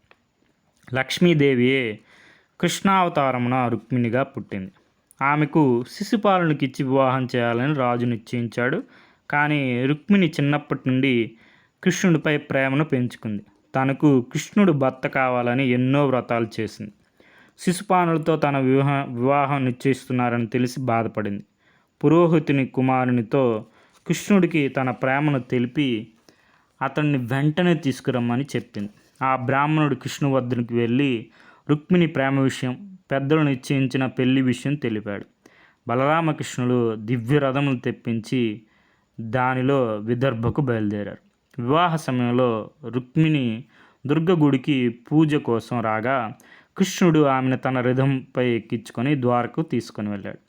లక్ష్మీదేవియే కృష్ణావతారమున రుక్మిణిగా పుట్టింది. ఆమెకు శిశుపాలునికిచ్చి వివాహం చేయాలని రాజు నిశ్చయించాడు. కానీ రుక్మిణి చిన్నప్పటి నుండి కృష్ణుడిపై ప్రేమను పెంచుకుంది. తనకు కృష్ణుడు భర్త కావాలని ఎన్నో వ్రతాలు చేసింది. శిశుపాలునితో తన వివాహం నిశ్చయిస్తున్నారని తెలిసి బాధపడింది. పురోహితుని కుమారునితో కృష్ణుడికి తన ప్రేమను తెలిపి అతన్ని వెంటనే తీసుకురమ్మని చెప్పింది. ఆ బ్రాహ్మణుడు కృష్ణు వద్దకు వెళ్ళి రుక్మిణి ప్రేమ విషయం, పెద్దలు నిశ్చయించిన పెళ్లి విషయం తెలిపాడు. బలరామకృష్ణులు దివ్య రథములు తెప్పించి దానిలో విదర్భకు బయలుదేరారు. వివాహ సమయంలో రుక్మిణి దుర్గ గుడికి పూజ కోసం రాగా కృష్ణుడు ఆమెను తన రథంపై ఎక్కించుకొని ద్వారకు తీసుకొని వెళ్ళాడు.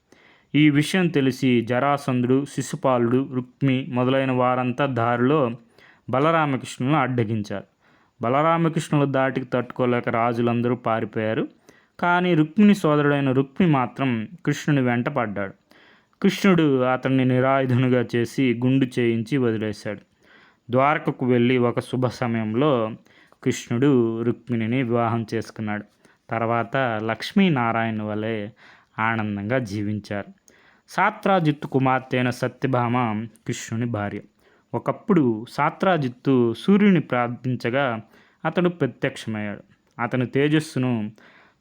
ఈ విషయం తెలిసి జరాసంధుడు, శిశుపాలుడు, రుక్మి మొదలైన వారంతా దారిలో బలరామకృష్ణులను అడ్డగించారు. బలరామకృష్ణుల దాటికి తట్టుకోలేక రాజులందరూ పారిపోయారు. కానీ రుక్మిణి సోదరుడైన రుక్మి మాత్రం కృష్ణుని వెంట పడ్డాడు. కృష్ణుడు అతన్ని నిరాయుధునిగా చేసి గుండు చేయించి వదిలేశాడు. ద్వారకకు వెళ్ళి ఒక శుభ సమయంలో కృష్ణుడు రుక్మిణిని వివాహం చేసుకున్నాడు. తర్వాత లక్ష్మీనారాయణ వలె ఆనందంగా జీవించారు. సాత్రాజిత్తు కుమార్తె అయిన సత్యభామ కృష్ణుని భార్య. ఒకప్పుడు సాత్రాజిత్తు సూర్యుని ప్రార్థించగా అతడు ప్రత్యక్షమయ్యాడు. అతని తేజస్సును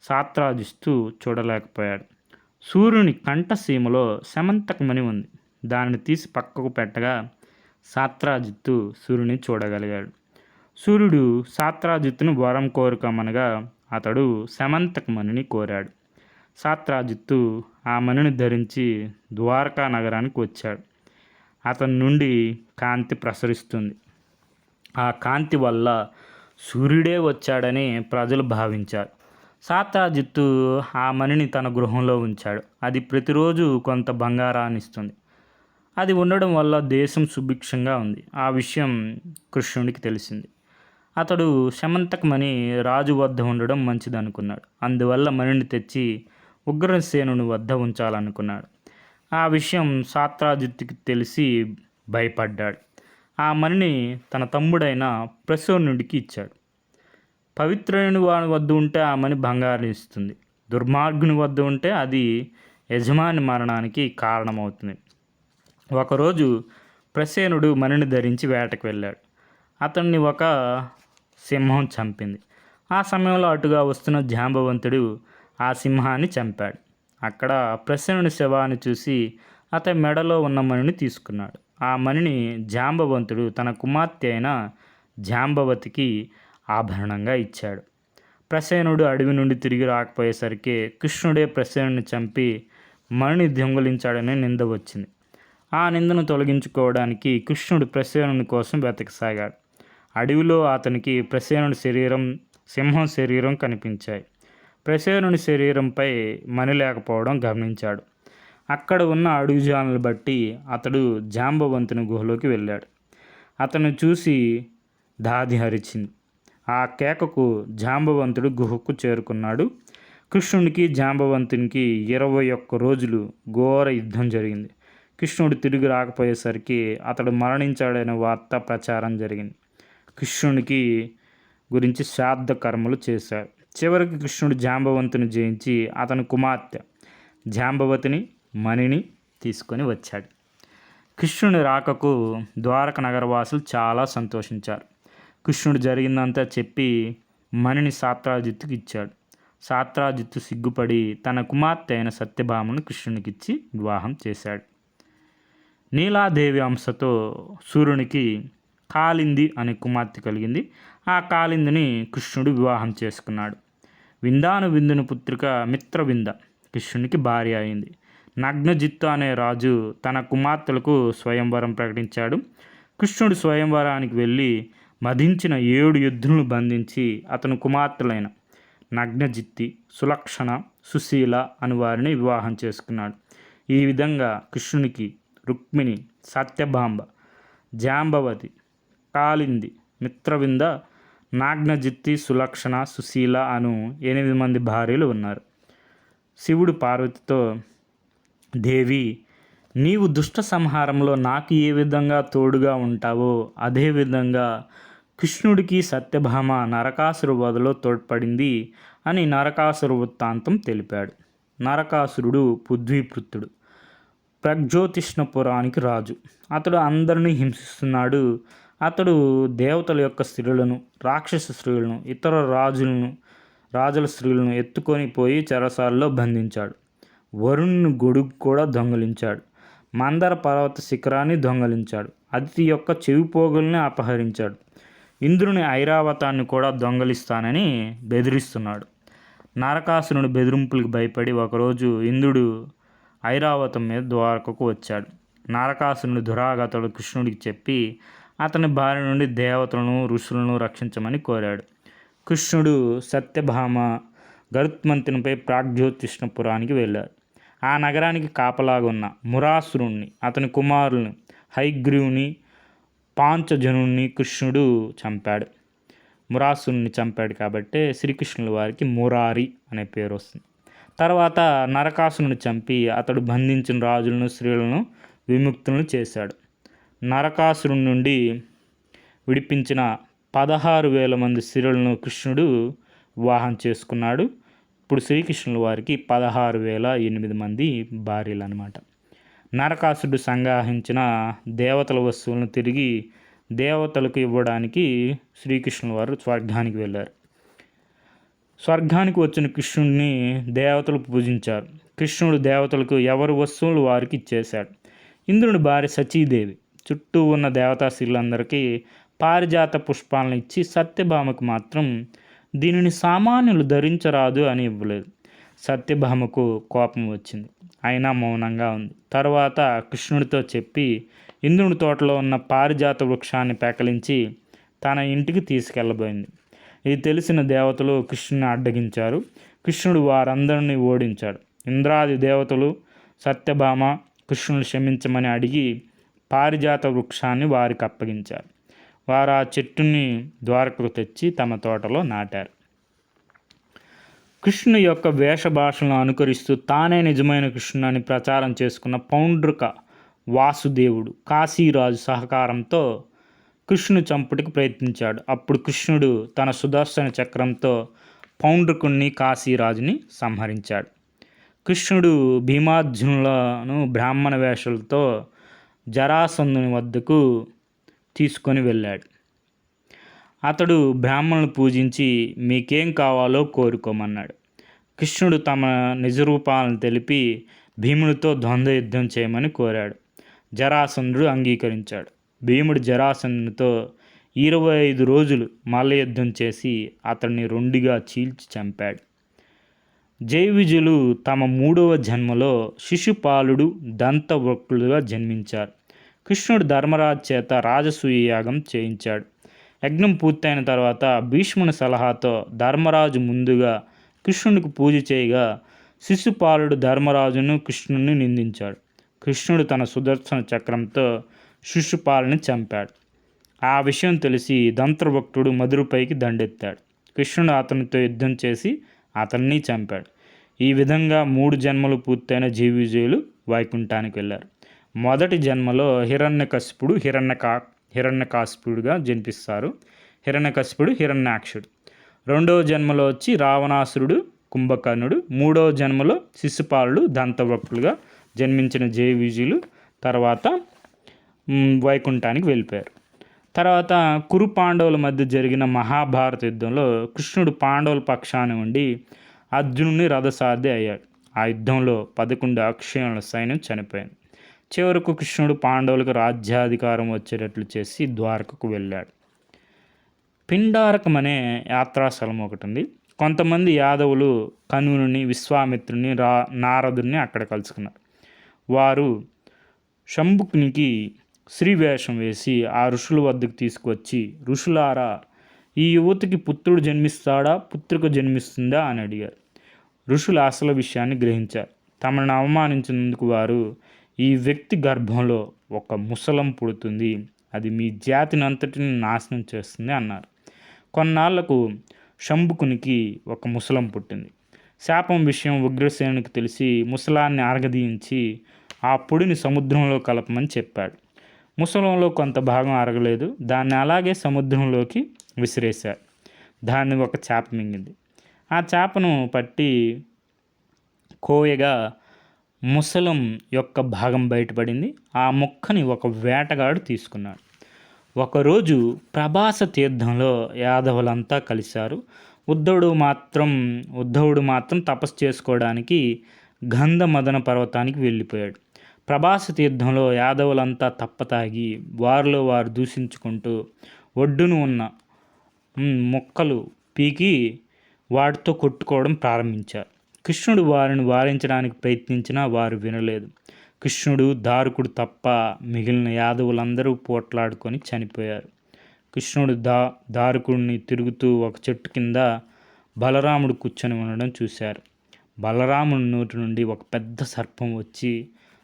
సాత్రాజిత్తు చూడలేకపోయాడు. సూర్యుని కంఠసీమలో శమంతకమణి ఉంది. దానిని తీసి పక్కకు పెట్టగా సాత్రాజిత్తు సూర్యుని చూడగలిగాడు. సూర్యుడు సాత్రాజిత్తును వరం కోరుకోమనగా అతడు శమంతకమణిని కోరాడు. సాత్రాజిత్తు ఆ మణిని ధరించి ద్వారకా నగరానికి వచ్చాడు. అతని నుండి కాంతి ప్రసరిస్తుంది. ఆ కాంతి వల్ల సూర్యుడే వచ్చాడని ప్రజలు భావించారు. సాత్రాజిత్తు ఆ మణిని తన గృహంలో ఉంచాడు. అది ప్రతిరోజు కొంత బంగారాన్ని ఇస్తుంది. అది ఉండడం వల్ల దేశం సుభిక్షంగా ఉంది. ఆ విషయం కృష్ణుడికి తెలిసింది. అతడు శమంతకమణి రాజు వద్ద ఉండడం మంచిదనుకున్నాడు. అందువల్ల మణిని తెచ్చి ఉగ్రసేనుని వద్ద ఉంచాలనుకున్నాడు. ఆ విషయం సాత్రాజిత్తుకి తెలిసి భయపడ్డాడు. ఆ మణిని తన తమ్ముడైన ప్రసూనుడికి ఇచ్చాడు. పవిత్రుని వాని వద్ద ఉంటే ఆ మణి బంగారం ఇస్తుంది. దుర్మార్గుని వద్ద ఉంటే అది యజమాని మరణానికి కారణమవుతుంది. ఒకరోజు ప్రసేనుడు మణిని ధరించి వేటకు వెళ్ళాడు. అతన్ని ఒక సింహం చంపింది. ఆ సమయంలో అటుగా వస్తున్న జాంబవంతుడు ఆ సింహాన్ని చంపాడు. అక్కడ ప్రసేనుని శవాన్ని చూసి అతని మెడలో ఉన్న మణిని తీసుకున్నాడు. ఆ మణిని జాంబవంతుడు తన కుమార్తె అయిన జాంబవతికి ఆభరణంగా ఇచ్చాడు. ప్రసేనుడు అడవి నుండి తిరిగి రాకపోయేసరికి కృష్ణుడే ప్రసేనుని చంపి మణిని దొంగిలించాడని నింద వచ్చింది. ఆ నిందను తొలగించుకోవడానికి కృష్ణుడు ప్రసేనుని కోసం వెతకసాగాడు. అడవిలో అతనికి ప్రసేనుడి శరీరం, సింహం శరీరం కనిపించాయి. ప్రసేనుని శరీరంపై మణి లేకపోవడం గమనించాడు. అక్కడ ఉన్న అడుగు జానులు బట్టి అతడు జాంబవంతుని గుహలోకి వెళ్ళాడు. అతను చూసి దాది హరిచింది. ఆ కేకకు జాంబవంతుడు గుహకు చేరుకున్నాడు. కృష్ణునికి జాంబవంతునికి 21 రోజులు ఘోర యుద్ధం జరిగింది. కృష్ణుడు తిరిగి రాకపోయేసరికి అతడు మరణించాడనే వార్త ప్రచారం జరిగింది. కృష్ణునికి గురించి శ్రాద్ధ కర్మలు చేశాడు. చివరికి కృష్ణుడు జాంబవంతుని జయించి అతని కుమార్తె జాంబవతిని, మణిని తీసుకొని వచ్చాడు. కృష్ణుని రాకకు ద్వారక నగరవాసులు చాలా సంతోషించారు. కృష్ణుడు జరిగిందంతా చెప్పి మణిని సాత్రాజిత్తుకి ఇచ్చాడు. సాత్రాజిత్తు సిగ్గుపడి తన కుమార్తె అయిన సత్యభామను కృష్ణునికిచ్చి వివాహం చేశాడు. నీలాదేవి అంశతో సూర్యునికి కాళింది అనే కుమార్తె కలిగింది. ఆ కాళిందిని కృష్ణుడు వివాహం చేసుకున్నాడు. విందాను పుత్రిక మిత్రవింద కృష్ణునికి భార్య అయింది. నగ్నజిత్తు అనే రాజు తన కుమార్తెలకు స్వయంవరం ప్రకటించాడు. కృష్ణుడు స్వయంవరానికి వెళ్ళి మదించిన 7 యుద్ధులను బంధించి అతని కుమార్తెలైన నగ్నజిత్తి, సులక్షణ, సుశీల అని వారిని వివాహం చేసుకున్నాడు. ఈ విధంగా కృష్ణునికి రుక్మిణి, సత్యభామ, జాంబవతి, కాళింది, మిత్రవింద, నాగ్నజిత్తి, సులక్షణ, సుశీల అను 8 మంది భార్యలు ఉన్నారు. శివుడు పార్వతితో, దేవి, నీవు దుష్ట సంహారంలో నాకు ఏ విధంగా తోడుగా ఉంటావో అదేవిధంగా కృష్ణుడికి సత్యభామ నరకాసుర వధలో తోడ్పడింది అని నరకాసుర వృత్తాంతం తెలిపాడు. నరకాసురుడు పృథ్వీపుత్రుడు, ప్రగ్జ్యోతిష్ణపురానికి రాజు. అతడు అందరినీ హింసిస్తున్నాడు. అతడు దేవతల యొక్క స్త్రీలను, రాక్షస స్త్రీలను, ఇతర రాజుల స్త్రీలను ఎత్తుకొని పోయి చెరసాలలో బంధించాడు. వరుణుని గొడుగు కూడా దొంగిలించాడు. మందర పర్వత శిఖరాన్ని దొంగిలించాడు. అదితి యొక్క చెవిపోగుల్ని అపహరించాడు. ఇంద్రుని ఐరావతాన్ని కూడా దొంగలిస్తానని బెదిరిస్తున్నాడు. నరకాసురుని బెదిరింపులకు భయపడి ఒకరోజు ఇంద్రుడు ఐరావతం మీద ద్వారకకు వచ్చాడు. నరకాసురుని దురాగతుడు కృష్ణుడికి చెప్పి అతని భార్య నుండి దేవతలను, ఋషులను రక్షించమని కోరాడు. కృష్ణుడు సత్యభామ గరుత్మంతునిపై ప్రాగ్జ్యోతిష్ణపురానికి వెళ్ళారు. ఆ నగరానికి కాపలాగా ఉన్న మురాసురుణ్ణి, అతని కుమారులను హైగ్రీవుని, పాంచజనుణ్ణి కృష్ణుడు చంపాడు. మురాసురుణ్ణి చంపాడు కాబట్టి శ్రీకృష్ణుల వారికి మురారి అనే పేరు వస్తుంది. తర్వాత నరకాసురుని చంపి అతడు బంధించిన రాజులను, స్త్రీలను విముక్తులను చేశాడు. నరకాసురుని నుండి విడిపించిన 16,000 మంది స్త్రీలను కృష్ణుడు వివాహం చేసుకున్నాడు. ఇప్పుడు శ్రీకృష్ణుల వారికి 16,008 మంది భార్యలు అన్నమాట. నరకాసురుడు సంగ్రహించిన దేవతల వస్తువులను తిరిగి దేవతలకు ఇవ్వడానికి శ్రీకృష్ణుల వారు స్వర్గానికి వెళ్ళారు. స్వర్గానికి వచ్చిన కృష్ణుడిని దేవతలు పూజించారు. కృష్ణుడు దేవతలకు ఎవరి వస్తువులు వారికి ఇచ్చేశాడు. ఇంద్రుని భార్య సచీదేవి చుట్టూ ఉన్న దేవతా స్త్రీలందరికీ పారిజాత పుష్పాలను ఇచ్చి సత్యభామకు మాత్రం దీనిని సామాన్యులు ధరించరాదు అని ఇవ్వలేదు. సత్యభామకు కోపం వచ్చింది, అయినా మౌనంగా ఉంది. తర్వాత కృష్ణుడితో చెప్పి ఇంద్రుని తోటలో ఉన్న పారిజాత వృక్షాన్ని పెకలించి తన ఇంటికి తీసుకెళ్ళబోయింది. ఇది తెలిసిన దేవతలు కృష్ణుని అడ్డగించారు. కృష్ణుడు వారందరినీ ఓడించాడు. ఇంద్రాది దేవతలు సత్యభామ కృష్ణుని క్షమించమని అడిగి పారిజాత వృక్షాన్ని వారికి అప్పగించారు. వారు ఆ చెట్టుని ద్వారకకు తెచ్చి తమ తోటలో నాటారు. కృష్ణుని యొక్క వేషభాషలను అనుకరిస్తూ తానే నిజమైన కృష్ణుని అని ప్రచారం చేసుకున్న పౌండ్రక వాసుదేవుడు కాశీరాజు సహకారంతో కృష్ణుని చంపుటికి ప్రయత్నించాడు. అప్పుడు కృష్ణుడు తన సుదర్శన చక్రంతో పౌండ్రకుణ్ణి, కాశీరాజుని సంహరించాడు. కృష్ణుడు భీమార్జునులను బ్రాహ్మణ వేషాలతో జరాసంధుని వద్దకు తీసుకొని వెళ్ళాడు. అతడు బ్రాహ్మణులు పూజించి మీకేం కావాలో కోరుకోమన్నాడు. కృష్ణుడు తమ నిజరూపాలను తెలిపి భీముడితో ద్వంద్వ యుద్ధం చేయమని కోరాడు. జరాసంధుడు అంగీకరించాడు. భీముడు జరాసంధునితో 25 రోజులు మల్లయుద్ధం చేసి అతన్ని 2గా చీల్చి చంపాడు. జైవిజులు తమ 3వ జన్మలో శిశుపాలుడు, దంతవక్రులుగా జన్మించారు. కృష్ణుడు ధర్మరాజు చేత రాజసూయ యాగం చేయించాడు. యజ్ఞం పూర్తయిన తర్వాత భీష్ముని సలహాతో ధర్మరాజు ముందుగా కృష్ణుడికి పూజ చేయగా శిశుపాలుడు ధర్మరాజును, కృష్ణుడిని నిందించాడు. కృష్ణుడు తన సుదర్శన చక్రంతో శిశుపాలుని చంపాడు. ఆ విషయం తెలిసి దంతవక్రుడు మధురపైకి దండెత్తాడు. కృష్ణుడు అతనితో యుద్ధం చేసి అతన్ని చంపాడు. ఈ విధంగా 3 జన్మలు పూర్తయిన జీవిజయులు వైకుంఠానికి వెళ్ళారు. మొదటి జన్మలో హిరణ్యకశిపుడు హిరణ్యకాశిపుడుగా జన్మిస్తారు. హిరణ్యకశిపుడు హిరణ్యాక్షుడు. 2వ జన్మలో వచ్చి రావణాసురుడు, కుంభకర్ణుడు. 3వ జన్మలో శిశుపాలుడు, దంతవక్రులుగా జన్మించిన జయవిజయులు తర్వాత వైకుంఠానికి వెళ్ళిపోయారు. తర్వాత కురు పాండవుల మధ్య జరిగిన మహాభారత యుద్ధంలో కృష్ణుడు పాండవుల పక్షాన ఉండి అర్జునుని రథసారథి అయ్యాడు. ఆ యుద్ధంలో 11 అక్షయుల సైన్యం చనిపోయింది. చివరకు కృష్ణుడు పాండవులకు రాజ్యాధికారం వచ్చేటట్లు చేసి ద్వారకకు వెళ్ళాడు. పిండారకం అనే యాత్రాస్థలం ఒకటి ఉంది. కొంతమంది యాదవులు కనుని, విశ్వామిత్రుని, నారదుని అక్కడ కలుసుకున్నారు. వారు శంభుకునికి శ్రీవేషం వేసి ఆ ఋషుల వద్దకు తీసుకువచ్చి, ఋషులారా, ఈ యువతికి పుత్రుడు జన్మిస్తాడా, పుత్రిక జన్మిస్తుందా అని అడిగారు. ఋషులు అసలు విషయాన్ని గ్రహించారు. తమను అవమానించినందుకు వారు, ఈ వ్యక్తి గర్భంలో ఒక ముసలం పుడుతుంది, అది మీ జాతిని అంతటిని నాశనం చేస్తుంది అన్నారు. కొన్నాళ్లకు శంభుకునికి ఒక ముసలం పుట్టింది. శాపం విషయం ఉగ్రసేనునికి తెలిసి ముసలాన్ని అరగదీయించి ఆ పొడిని సముద్రంలో కలపమని చెప్పాడు. ముసలంలో కొంత భాగం అరగలేదు. దాన్ని అలాగే సముద్రంలోకి విసిరేశారు. దాన్ని ఒక చేప మింగింది. ఆ చేపను పట్టి కోయగా ముసలం యొక్క భాగం బయటపడింది. ఆ ముక్కని ఒక వేటగాడు తీసుకున్నాడు. ఒకరోజు ప్రభాస తీర్థంలో యాదవులంతా కలిశారు. ఉద్ధవుడు మాత్రం తపస్సు చేసుకోవడానికి గంధమదన పర్వతానికి వెళ్ళిపోయాడు. ప్రభాస తీర్థంలో యాదవులంతా తప్పతాగి వారిలో వారు దూషించుకుంటూ ఒడ్డున ఉన్న మొక్కలు పీకి వాటితో కొట్టుకోవడం ప్రారంభించారు. కృష్ణుడు వారిని వారించడానికి ప్రయత్నించినా వారు వినలేదు. కృష్ణుడు, దారుకుడు తప్ప మిగిలిన యాదవులందరూ పోట్లాడుకొని చనిపోయారు. కృష్ణుడు దారుకుడిని తిరుగుతూ ఒక చెట్టు కింద బలరాముడు కూర్చొని ఉండడం చూశారు. బలరాముడి నోటి నుండి ఒక పెద్ద సర్పం వచ్చి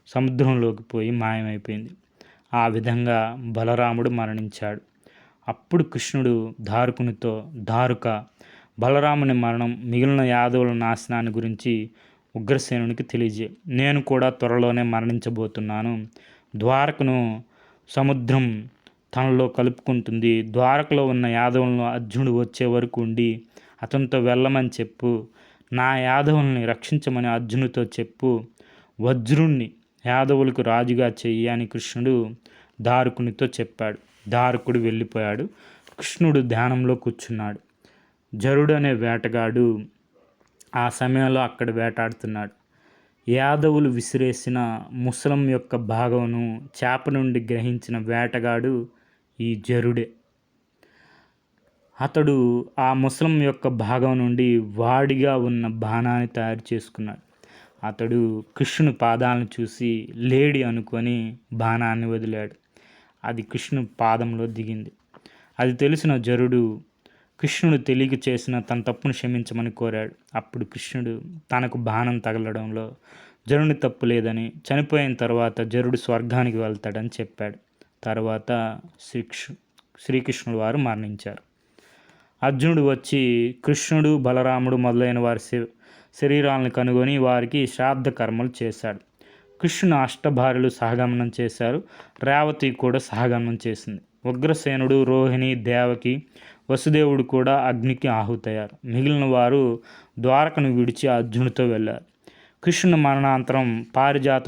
సముద్రంలోకి పోయి మాయమైపోయింది. ఆ విధంగా బలరాముడు మరణించాడు. అప్పుడు కృష్ణుడు దారుకునితో, దారుక, బలరాముని మరణం, మిగిలిన యాదవుల నాశనాన్ని గురించి ఉగ్రసేనునికి తెలియజేయి. నేను కూడా త్వరలోనే మరణించబోతున్నాను. ద్వారకను సముద్రం తనలో కలుపుకుంటుంది. ద్వారకలో ఉన్న యాదవులను అర్జునుడు వచ్చే వరకు ఉండి అతనితో వెళ్ళమని చెప్పు. నా యాదవుల్ని రక్షించమని అర్జునుడితో చెప్పు. వజ్రుణ్ణి యాదవులకు రాజుగా చెయ్యి అని కృష్ణుడు దారుకునితో చెప్పాడు. దారుకుడు వెళ్ళిపోయాడు. కృష్ణుడు ధ్యానంలో కూర్చున్నాడు. జరుడు అనే వేటగాడు ఆ సమయంలో అక్కడ వేటాడుతున్నాడు. యాదవులు విసిరేసిన ముసలం యొక్క భాగమును చేప నుండి గ్రహించిన వేటగాడు ఈ జరుడే. అతడు ఆ ముసలం యొక్క భాగం నుండి వాడిగా ఉన్న బాణాన్ని తయారు చేసుకున్నాడు. అతడు కృష్ణుని పాదాలను చూసి లేడి అనుకొని బాణాన్ని వదిలాడు. అది కృష్ణుని పాదంలో దిగింది. అది తెలిసిన జరుడు కృష్ణుడు తెలియక చేసిన తన తప్పును క్షమించమని కోరాడు. అప్పుడు కృష్ణుడు తనకు బాణం తగలడంలో జరుని తప్పు లేదని, చనిపోయిన తర్వాత జరుడు స్వర్గానికి వెళ్తాడని చెప్పాడు. తర్వాత శ్రీకృష్ణుడు వారు మరణించారు. అర్జునుడు వచ్చి కృష్ణుడు, బలరాముడు మొదలైన వారి శరీరాలను కనుగొని వారికి శ్రాద్ధ కర్మలు చేశాడు. కృష్ణుని అష్టభార్యలు సహగమనం చేశారు. రేవతి కూడా సహగమనం చేసింది. ఉగ్రసేనుడు, రోహిణి, దేవకి, వసుదేవుడు కూడా అగ్నికి ఆహుతయ్యారు. మిగిలిన వారు ద్వారకను విడిచి అర్జునుడితో వెళ్ళారు. కృష్ణుని మరణాంతరం పారిజాత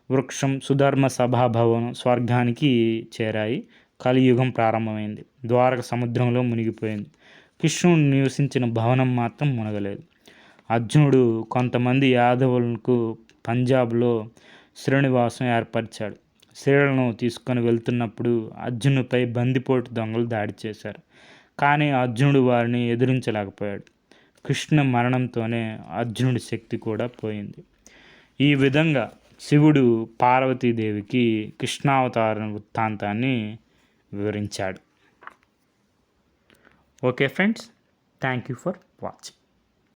వృక్షం, సుధర్మ సభాభవనం స్వర్గానికి చేరాయి. కలియుగం ప్రారంభమైంది. ద్వారక సముద్రంలో మునిగిపోయింది. కృష్ణుడు నివసించిన భవనం మాత్రం మునగలేదు. అర్జునుడు కొంతమంది యాదవులకు పంజాబ్లో శ్రీనివాసం ఏర్పరిచాడు. స్త్రీలను తీసుకొని వెళ్తున్నప్పుడు అర్జునుడిపై బందిపోటు దొంగలు దాడి చేశారు. కానీ అర్జునుడు వారిని ఎదిరించలేకపోయాడు. కృష్ణ మరణంతోనే అర్జునుడి శక్తి కూడా పోయింది. ఈ విధంగా శివుడు పార్వతీదేవికి కృష్ణావతార వృత్తాంతాన్ని వివరించాడు. Okay friends, thank you for watching.